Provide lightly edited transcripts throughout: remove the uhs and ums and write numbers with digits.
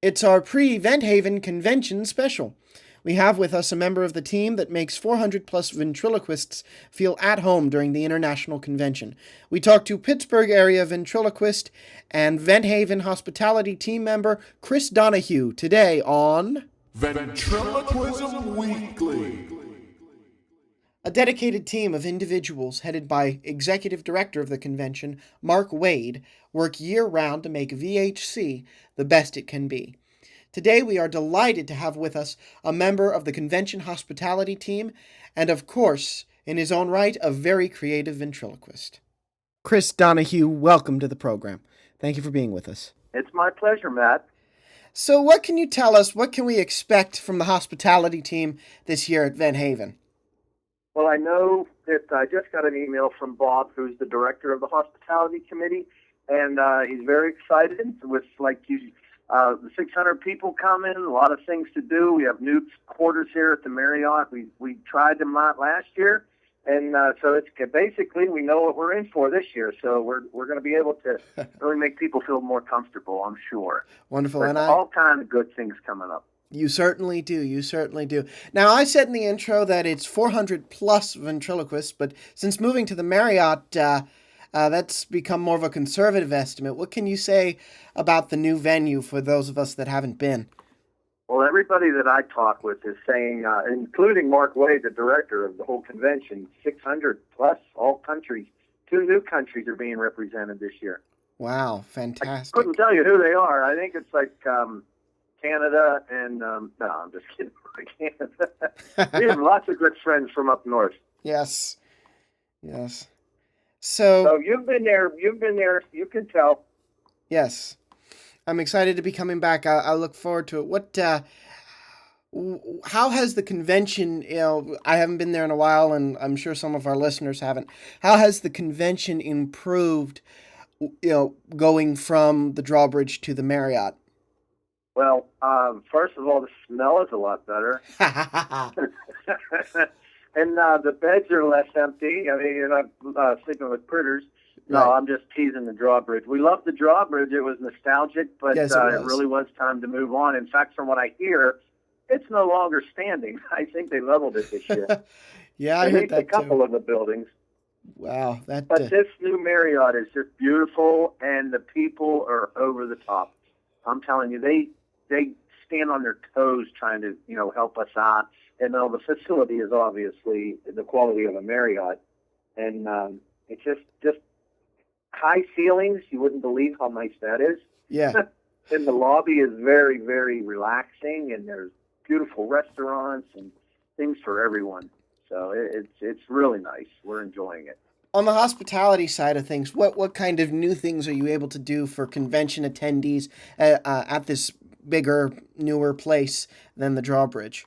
It's our pre-Venthaven convention special. We have with us a member of the team that makes 400 plus ventriloquists feel at home during the international convention. We talked to Pittsburgh area ventriloquist and Venthaven hospitality team member Chris Donahoe today on Ventriloquism Weekly. a dedicated team of individuals headed by Executive Director of the convention, Mark Wade, work year-round to make VHC the best it can be. Today we are delighted to have with us a member of the convention hospitality team and, of course, in his own right, a very creative ventriloquist. Chris Donahoe, welcome to the program. Thank you for being with us. It's my pleasure, Matt. So what can you tell us, what can we expect from the hospitality team this year at Venthaven? Well, I know that I just got an email from Bob, who's the director of the hospitality committee, and he's very excited with the 600 people coming, a lot of things to do. We have new quarters here at the Marriott. We tried them out last year, and so it's basically we know what we're in for this year. So we're going to be able to really make people feel more comfortable, I'm sure. Wonderful. There's all kinds of good things coming up. You certainly do. You certainly do. Now, I said in the intro that it's 400 plus ventriloquists, but since moving to the Marriott, that's become more of a conservative estimate. What can you say about the new venue for those of us that haven't been? Well, everybody that I talk with is saying, including Mark Wade, the director of the whole convention, 600 plus, all countries. 2 new countries are being represented this year. Wow, fantastic. I couldn't tell you who they are. I think it's like Canada and, no, I'm just kidding. Canada. We have lots of good friends from up north. Yes. So you've been there, you can tell. Yes. I'm excited to be coming back. I look forward to it. How has the convention, I haven't been there in a while, and I'm sure some of our listeners haven't. How has the convention improved, going from the drawbridge to the Marriott? Well, first of all, the smell is a lot better. And the beds are less empty. I mean, you're not sleeping with critters. No, Right. I'm just teasing the drawbridge. We loved the drawbridge. It was nostalgic, but Yes, it was. it really was time to move on. In fact, from what I hear, it's no longer standing. I think they leveled it this year. Yeah, I At heard least a that couple too. of the buildings. Wow, that. But this new Marriott is just beautiful, and the people are over the top. I'm telling you, they stand on their toes trying to help us out. And the facility is obviously the quality of a Marriott, and it's just high ceilings. You wouldn't believe how nice that is. Yeah. And the lobby is very, very relaxing, and there's beautiful restaurants and things for everyone. So it's really nice. We're enjoying it. On the hospitality side of things, what kind of new things are you able to do for convention attendees at this bigger, newer place than the drawbridge?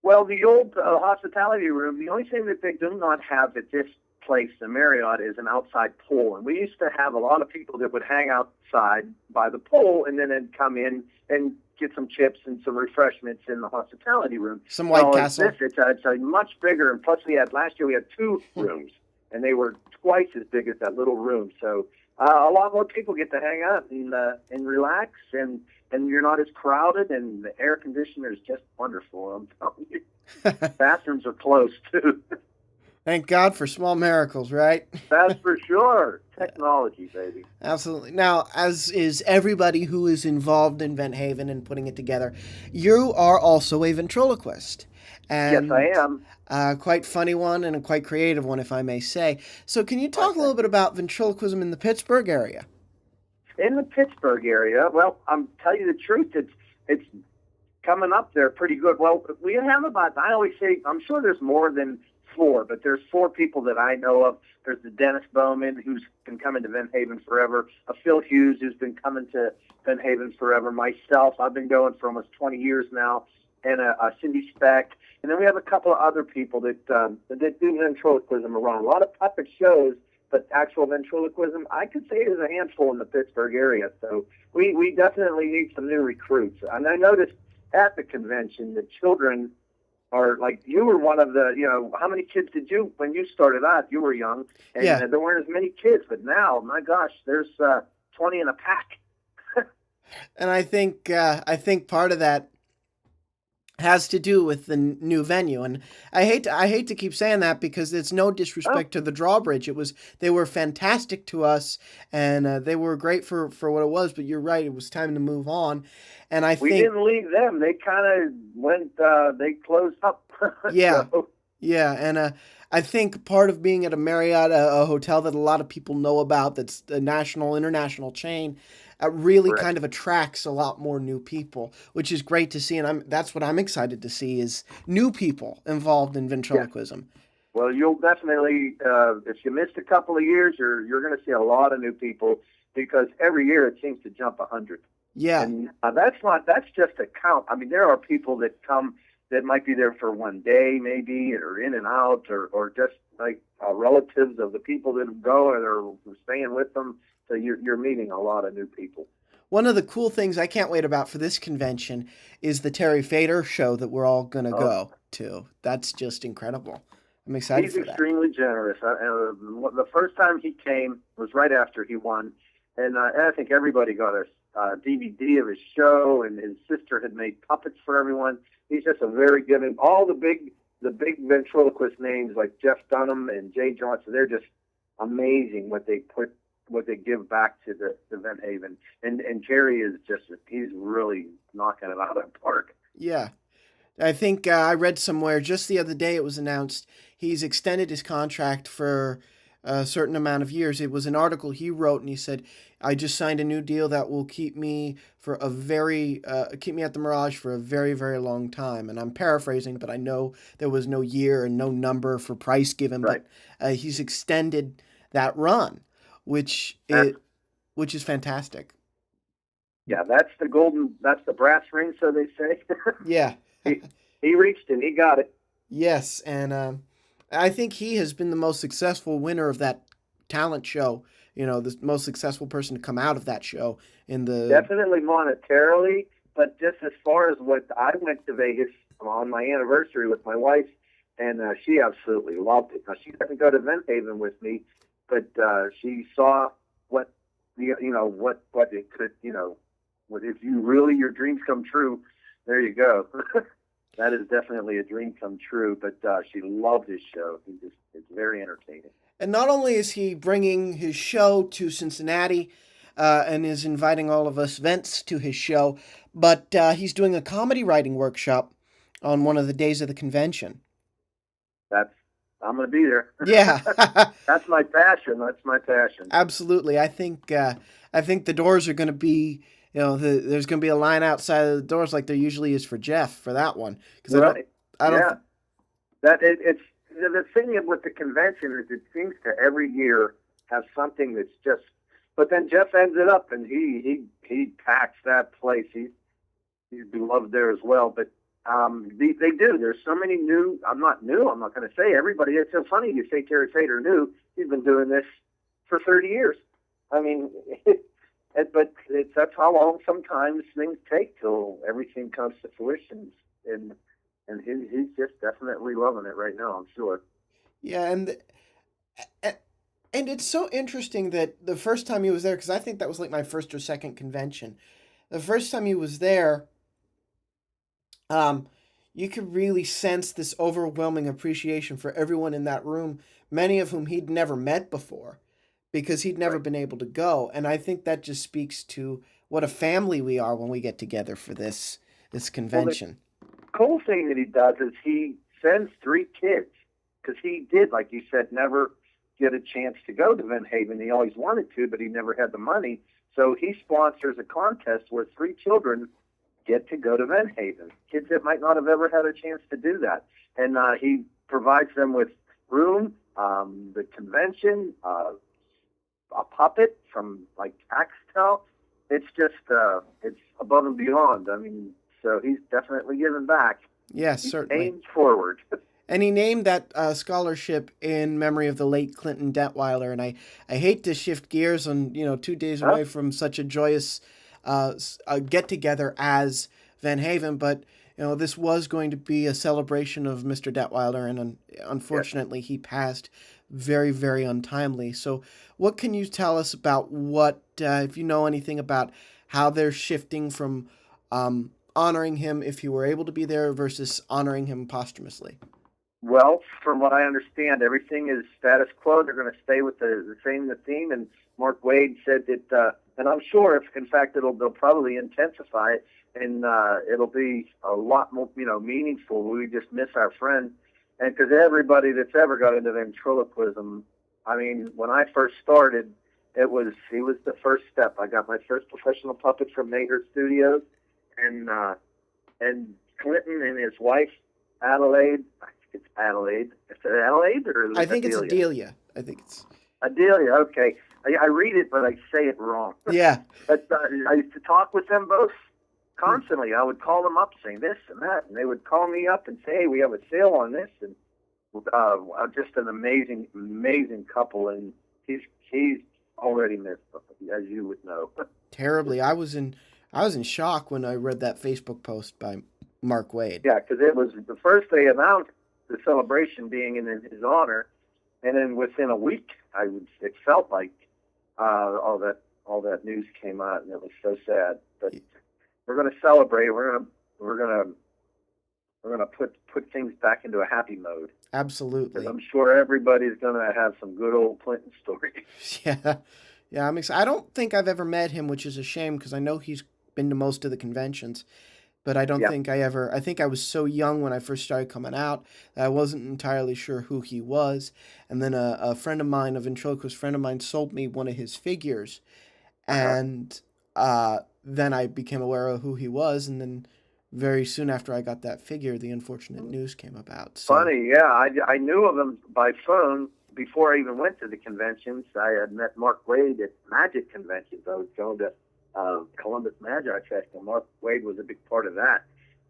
Well, the old hospitality room, the only thing that they do not have at this place, the Marriott, is an outside pool. And we used to have a lot of people that would hang outside by the pool and then they'd come in and get some chips and some refreshments in the hospitality room. Some White Well, Castle. It's a much bigger, and plus last year we had 2 rooms, and they were twice as big as that little room. So a lot more people get to hang out and relax, and you're not as crowded, and the air conditioner is just wonderful. I'm telling you. Bathrooms are close, too. Thank God for small miracles, right? That's for sure. Technology, baby. Absolutely. Now, as is everybody who is involved in Venthaven and putting it together, you are also a ventriloquist. And, Yes, I am. quite funny one and a quite creative one, if I may say. So can you talk a little bit about ventriloquism in the Pittsburgh area? In the Pittsburgh area, well, I'm telling you the truth, it's coming up there pretty good. Well, we have I always say, I'm sure there's more than 4, but there's 4 people that I know of. There's the Dennis Bowman, who's been coming to Venthaven forever, a Phil Hughes, who's been coming to Venthaven forever, myself, I've been going for almost 20 years now, and a Cindy Speck. And then we have a couple of other people that do ventriloquism around. A lot of puppet shows, but actual ventriloquism, I could say there's a handful in the Pittsburgh area. So we definitely need some new recruits. And I noticed at the convention that children are like, you were one of the, how many kids did you, when you started out, you were young, and there weren't as many kids, but now, my gosh, there's 20 in a pack. And I think part of that has to do with the new venue. And I hate to keep saying that because it's no Oh, disrespect to the drawbridge. They were fantastic to us, and they were great for what it was. But you're right, it was time to move on. And I we think didn't leave them. They kind of went. They closed up. yeah, So yeah, and I think part of being at a Marriott, a hotel that a lot of people know about, that's a national, international chain, really correct. kind of attracts a lot more new people, which is great to see. And that's what I'm excited to see is new people involved in Yes. ventriloquism. Well, you'll definitely, if you missed a couple of years, you're going to see a lot of new people because every year it seems to jump 100. Yeah, And that's just a count. I mean, there are people that come that might be there for one day, maybe, or in and out, or just like relatives of the people that go and are staying with them. So you're meeting a lot of new people. one of the cool things I can't wait about for this convention is the Terry Fader show that we're all gonna Oh, go to. That's just incredible. I'm excited he's for that. extremely generous. The first time he came was right after he won, and I think everybody got a DVD of his show, and his sister had made puppets for everyone. He's just a very good, and all the big ventriloquist names like Jeff Dunham and Jay Johnson, they're just amazing what they give back to the Vent Haven. And Jerry is just he's really knocking it out of the park. Yeah. I think I read somewhere just the other day it was announced he's extended his contract for a certain amount of years. It was an article he wrote, and he said, "I just signed a new deal that will keep me at the Mirage for a very, very long time." And I'm paraphrasing, but I know there was no year and no number for price given, Right. but he's extended that run, which That's it which is fantastic. Yeah, that's the brass ring, so they say. Yeah. he he reached and he got it. Yes, and I think he has been the most successful winner of that talent show. You know, the most successful person to come out of that show in the. Definitely monetarily, but just as far as what I went to Vegas on my anniversary with my wife, and she absolutely loved it. Now she doesn't go to Vent Haven with me, but she saw what what it could what if you really your dreams come true. There you go. That is definitely a dream come true. But she loved his show. It's very entertaining. And not only is he bringing his show to Cincinnati, and is inviting all of us vents to his show, but he's doing a comedy writing workshop on one of the days of the convention. That's I'm going to be there. Yeah. That's my passion. That's my passion. Absolutely. I think the doors are going to be, there's going to be a line outside of the doors like there usually is for Jeff for that one because Right? I don't Yeah. It's the thing with the convention is it seems to every year have something that's just. But then Jeff ends it up and he packs that place. He's beloved there as well. But they do. There's so many new. I'm not new. I'm not going to say everybody. It's so funny you say Terry Fader new. He's been doing this for 30 years. I mean, but that's how long sometimes things take till everything comes to fruition. And he's just definitely loving it right now. I'm sure. yeah, and it's so interesting that the first time he was there because I think that was like my first or second convention. The first time he was there, um, you could really sense this overwhelming appreciation for everyone in that room, many of whom he'd never met before because he'd never Right. been able to go. And I think that just speaks to what a family we are when we get together for this Well, the convention. cool thing that he does is he sends 3 kids because he did, like you said, never get a chance to go to Van Haven. He always wanted to, but he never had the money. So he sponsors a contest where 3 children get to go to Van Haven. Kids that might not have ever had a chance to do that, and he provides them with room, the convention, a puppet from like Axtel. It's just it's above and beyond. I mean, so he's definitely giving back. Yes, He certainly. aims forward. And he named that scholarship in memory of the late Clinton Detweiler. And I hate to shift gears on 2 days Huh? away from such a joyous get together as Van Haven, but this was going to be a celebration of Mr. Detweiler, and Yes. unfortunately he passed very, very untimely. So, what can you tell us about if you know anything about how they're shifting from honoring him if he were able to be there versus honoring him posthumously. Well, from what I understand, everything is status quo. They're going to stay with the same theme. And Mark Wade said that, and I'm sure if in fact they'll probably intensify it, and it'll be a lot more meaningful. We just miss our friend, and because everybody that's ever got into ventriloquism, I mean, when I first started, he was the first step. I got my first professional puppet from Maher Studios, and Clinton and his wife Adelaide. It's Adelaide. Is it Adelaide or is I think Adelia? it's Adelia. I think it's Adelia. Okay, I read it, but I say it wrong. yeah. But I used to talk with them both constantly. I would call them up saying this and that, and they would call me up and say, "Hey, we have a sale on this." And just an amazing couple. And he's already missed, as you would know. Terribly. I was in shock when I read that Facebook post by Mark Wade. Yeah, because it was the first they announced the celebration being in his honor, and then within a week, it felt like all that news came out, and it was so sad. But we're going to celebrate. We're going to put things back into a happy mode. Absolutely. I'm sure everybody's going to have some good old Clinton stories. Yeah. I'm excited. I don't think I've ever met him, which is a shame because I know he's been to most of the conventions. But I don't think I think I was so young when I first started coming out that I wasn't entirely sure who he was. And then a friend of mine, a ventriloquist friend of mine, sold me one of his figures. And then I became aware of who he was. And then very soon after I got that figure, the unfortunate news came about. So. Funny, yeah. I knew of him by phone before I even went to the conventions. I had met Mark Wade at magic conventions. I was going to Columbus Magi Fest, and Mark Wade was a big part of that.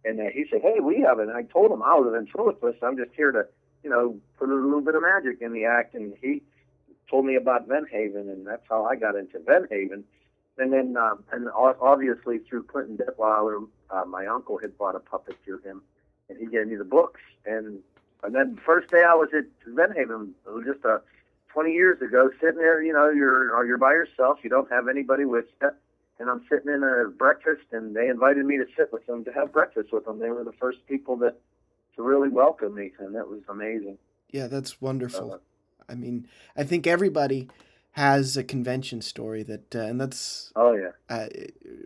And he said, "Hey, we have it." And I told him I was a ventriloquist. I'm just here to, put a little bit of magic in the act. And he told me about Venhaven, and that's how I got into Venhaven. And then, obviously through Clinton Detweiler, my uncle had bought a puppet through him, and he gave me the books. And then the first day I was at Venhaven, it was just 20 years ago, sitting there, you're by yourself. You don't have anybody with you. And I'm sitting in a breakfast, and they invited me to sit with them, to have breakfast with them. They were the first people to really welcome me, and that was amazing. Yeah, that's wonderful. I mean, I think everybody has a convention story and that's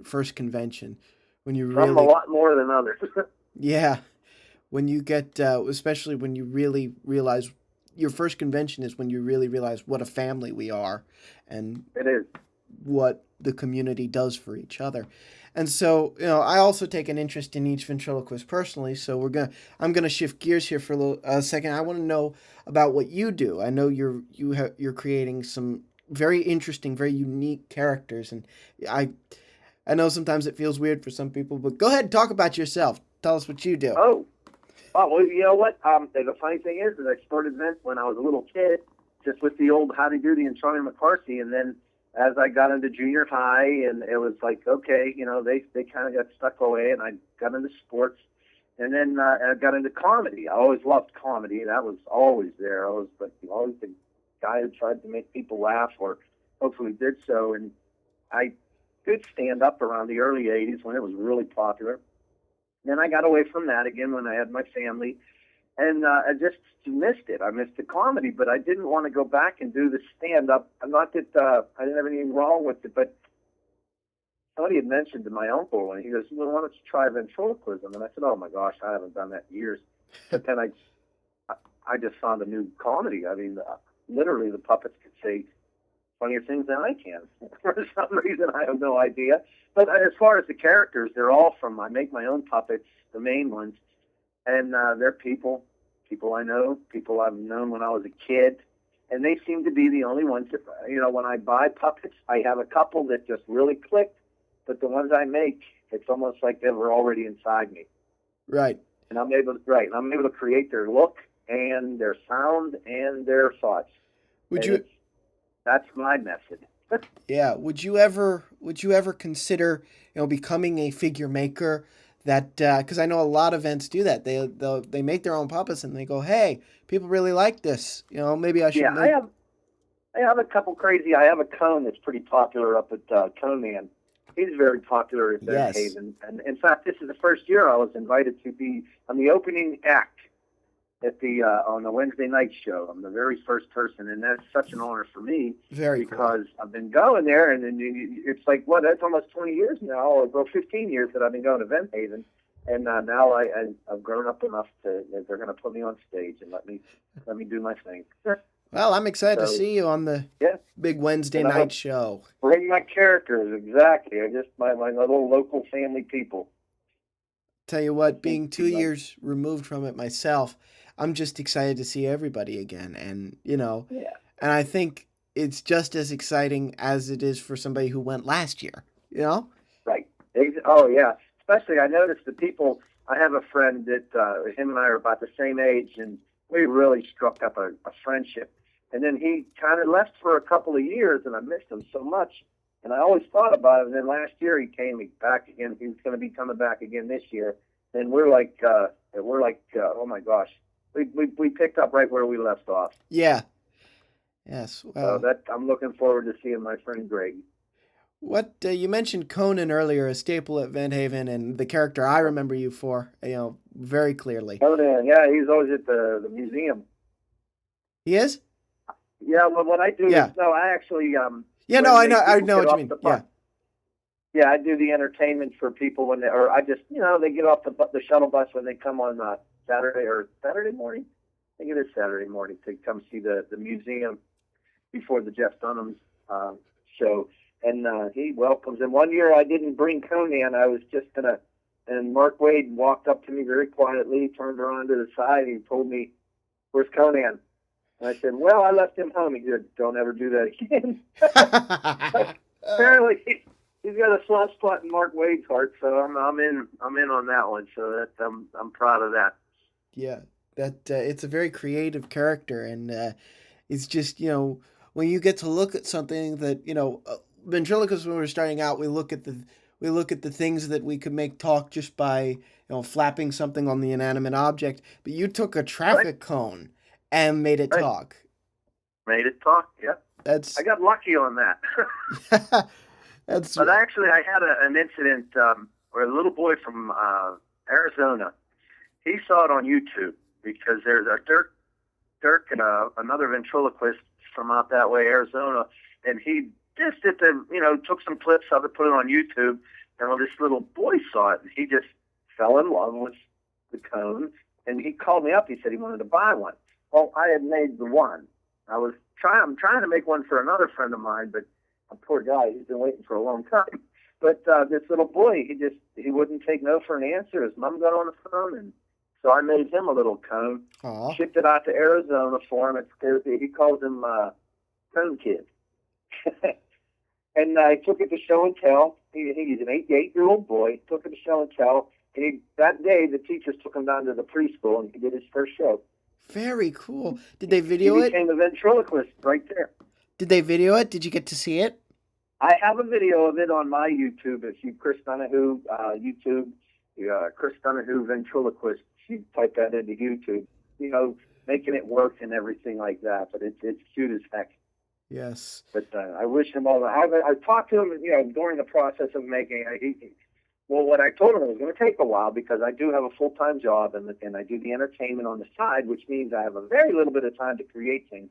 first convention when you really Some a lot more than others. Yeah, when you get especially when you really realize your first convention is when you really realize what a family we are, and it is what the community does for each other. And so, I also take an interest in each ventriloquist personally. So I'm gonna shift gears here for a second. I want to know about what you do. I know you're creating some very interesting, very unique characters, and I know sometimes it feels weird for some people, but go ahead and talk about yourself. Tell us what you do. Oh, well, you know what? The funny thing is that I started Vent when I was a little kid, just with the old Howdy Doody and Charlie McCarthy, and then as I got into junior high, and it was like, okay, they kind of got stuck away, and I got into sports, and then I got into comedy. I always loved comedy. That was always there. I was always the guy who tried to make people laugh, or hopefully did so. And I did stand up around the early 80s when it was really popular. Then I got away from that again when I had my family, and I just missed it. I missed the comedy, but I didn't want to go back and do the stand-up. Not that I didn't have anything wrong with it, but somebody had mentioned to my uncle, and he goes, "Well, why don't you try ventriloquism?" And I said, "Oh my gosh, I haven't done that in years." But then I just found a new comedy. I mean, literally the puppets could say funnier things than I can. For some reason, I have no idea. But as far as the characters, they're all I make my own puppets, the main ones. And they're people I know, people I've known when I was a kid. And they seem to be the only ones that, when I buy puppets, I have a couple that just really clicked. But the ones I make, it's almost like they were already inside me. Right. And I'm able to create their look and their sound and their thoughts. That's my method. Yeah. Would you ever consider, becoming a figure maker? That because I know a lot of events do that. They make their own puppets and they go, "Hey, people really like this. Maybe I should." Yeah, I have a couple crazy. I have a cone that's pretty popular up at Cone Man, He's very popular at Benton Yes. Haven. And in fact, this is the first year I was invited to be on the opening act at the on the Wednesday night show. I'm the very first person, and that's such an honor for me Very cool. because I've been going there, and then it's like that's almost 20 years now, or well, 15 years that I've been going to Benton Haven, and now I've grown up enough that they're going to put me on stage and let me do my thing. Well, I'm excited to So, see you on the yeah. big Wednesday And I night hope- show. Bring my characters, exactly. I just my little local family people. Tell you what, being Right. 2 years removed from it myself, I'm just excited to see everybody again. And, Yeah. and I think it's just as exciting as it is for somebody who went last year, Right. Oh, yeah. Especially, I noticed the people. I have a friend that him and I are about the same age, and we really struck up a friendship. And then he kind of left for a couple of years, and I missed him so much. And I always thought about it. And then last year he came back again. He's going to be coming back again this year. And we're like, oh my gosh, we picked up right where we left off. Yeah. Yes. Well, So I'm looking forward to seeing my friend Greg. what you mentioned Conan earlier, a staple at Van Haven, and the character I remember you for, very clearly. Oh, yeah, he's always at the museum. He is? Yeah, well, what I do Yeah. is, no, I actually, Yeah, when no, I they- know people what get you off mean. the Yeah. bus. Yeah, I do the entertainment for people when I just, they get off the shuttle bus when they come on Saturday morning. I think it is Saturday morning to come see the museum before the Jeff Dunham's show. And he welcomes him. One year I didn't bring Conan. I was just and Mark Wade walked up to me very quietly, turned around to the side, and told me, "Where's Conan?" And I said, "Well, I left him home." He said, "Don't ever do that again." Apparently, he's got a soft spot in Mark Wade's heart, so I'm in on that one. So I'm proud of that. Yeah, that it's a very creative character, and it's just when you get to look at something that ventriloquists, when we're starting out, we look at the things that we could make talk just by flapping something on the inanimate object, but you took a traffic cone and made it Right. talk. Made it talk. Yeah, That's I got lucky on that. that's But actually, I had an incident where a little boy from Arizona, he saw it on YouTube because there's a Dirk and another ventriloquist from out that way, Arizona, and he just took some clips of it, put it on YouTube, and well, this little boy saw it, and he just fell in love with the cone, and he called me up. He said he wanted to buy one. Well, I had made the one. I'm trying to make one for another friend of mine, but a poor guy, he's been waiting for a long time. But this little boy, he wouldn't take no for an answer. His mom got on the phone, and so I made him a little cone, Aw. shipped it out to Arizona for him. He calls him Cone Kid. And I took it to show and tell. He's an 8-year-old boy. Took it to show and tell. And that day, the teachers took him down to the preschool, and he did his first show. Very cool. Did they video He it? became a ventriloquist right there. Did they video it? Did you get to see it? I have a video of it on my YouTube. If you Chris Donahoe YouTube, Chris Donahoe ventriloquist, you type that into YouTube. Making it work and everything like that. But it's cute as heck. Yes. But I wish him all the. I talked to him, during the process of making. Well, what I told him, it was going to take a while because I do have a full-time job and I do the entertainment on the side, which means I have a very little bit of time to create things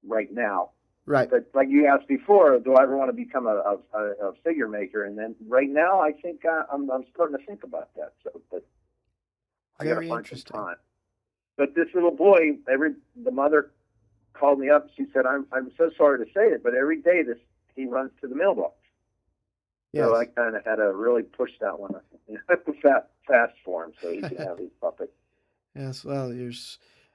right now. Right. But like you asked before, do I ever want to become a figure maker? And then right now, I think I'm starting to think about that. So, but I got to Very find some interesting. time. But this little boy, the mother called me up. She said, "I'm so sorry to say it, but every day he runs to the mailbox." Yes. So I kind of had to really push that one fast for him so he could have his puppet. Yes, well, you're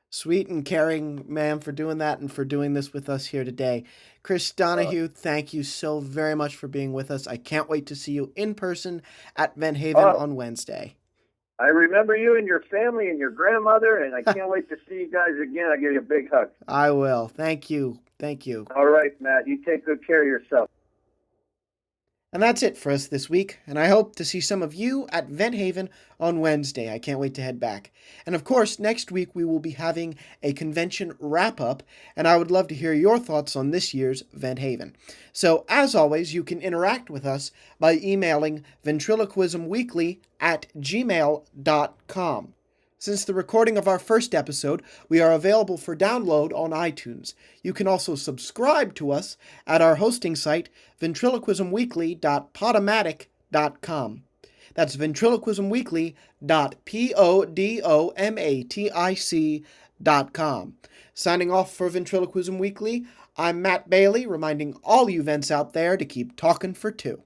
sweet and caring, ma'am, for doing that and for doing this with us here today. Chris Donahoe, thank you so very much for being with us. I can't wait to see you in person at Van Haven on Wednesday. I remember you and your family and your grandmother, and I can't wait to see you guys again. I'll give you a big hug. I will. Thank you. Thank you. All right, Matt. You take good care of yourself. And that's it for us this week, and I hope to see some of you at Vent Haven on Wednesday. I can't wait to head back. And of course, next week we will be having a convention wrap-up, and I would love to hear your thoughts on this year's Vent Haven. So, as always, you can interact with us by emailing ventriloquismweekly@gmail.com. Since the recording of our first episode, we are available for download on iTunes. You can also subscribe to us at our hosting site, ventriloquismweekly.podomatic.com. That's ventriloquismweekly.podomatic.com. Signing off for Ventriloquism Weekly, I'm Matt Bailey, reminding all you vents out there to keep talking for two.